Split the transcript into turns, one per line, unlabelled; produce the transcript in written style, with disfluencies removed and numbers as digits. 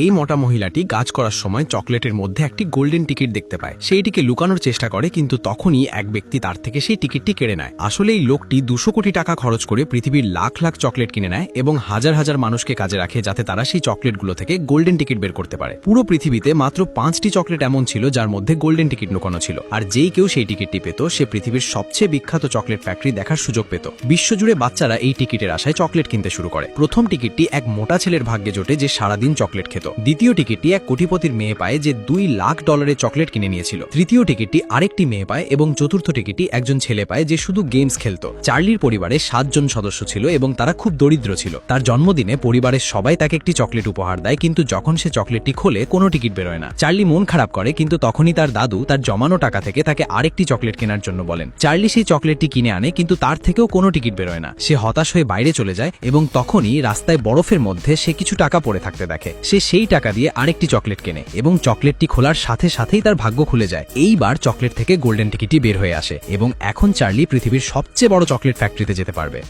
এই মোটা মহিলাটি কাজ করার সময় চকলেটের মধ্যে একটি গোল্ডেন টিকিট দেখতে পায়। সেইটিকে লুকানোর চেষ্টা করে, কিন্তু তখনই এক ব্যক্তি তার থেকে সেই টিকিটটি কেড়ে নেয়। আসলে এই লোকটি 200 কোটি টাকা খরচ করে পৃথিবীর লাখ লাখ চকলেট কিনে নেয় এবং হাজার হাজার মানুষকে কাজে রাখে যাতে তারা সেই চকলেটগুলো থেকে গোল্ডেন টিকিট বের করতে পারে। পুরো পৃথিবীতে মাত্র 5টি চকলেট এমন ছিল যার মধ্যে গোল্ডেন টিকিট লুকানো ছিল, আর যেই কেউ সেই টিকিটটি পেত সে পৃথিবীর সবচেয়ে বিখ্যাত চকলেট ফ্যাক্টরি দেখার সুযোগ পেত। বিশ্বজুড়ে বাচ্চারা এই টিকিটের আশায় চকলেট কিনতে শুরু করে। প্রথম টিকিটটি এক মোটা ছেলের ভাগ্যে জোটে যে সারাদিন চকলেট খেত। দ্বিতীয় টিকিটটি এক কোটিপতির মেয়ে পায় যে $2 লাখ চকলেট কিনে নিয়েছিল। তৃতীয় টিকিটটি আরেকটি মেয়ে পায় এবং চতুর্থ টিকিটটি একজন ছেলে পায় যে শুধু গেমস খেলত। চার্লির পরিবারে 7 জন সদস্য ছিল এবং তারা খুব দরিদ্র ছিল। তার জন্মদিনে পরিবারের সবাই তাকে একটি চকলেট উপহার দেয়, কিন্তু যখন সে চকলেটটি খোলে কোনো টিকিট বেরোয় না। চার্লি মন খারাপ করে, কিন্তু তখনই তার দাদু তার জমানো টাকা থেকে তাকে আরেকটি চকলেট কেনার জন্য বলেন। চার্লি সেই চকলেটটি কিনে আনে, কিন্তু তার থেকেও কোনো টিকিট বেরোয় না। সে হতাশ হয়ে বাইরে চলে যায় এবং তখনই রাস্তায় বরফের মধ্যে সে কিছু টাকা পড়ে থাকতে দেখে। সে সেই টাকা দিয়ে আরেকটি চকলেট কেনে এবং চকলেটটি খোলার সাথে সাথেই তার ভাগ্য খুলে যায়। এইবার চকলেট থেকে গোল্ডেন টিকিটটি বের হয়ে আসে এবং এখন চার্লি পৃথিবীর সবচেয়ে বড় চকলেট ফ্যাক্টরিতে যেতে পারবে।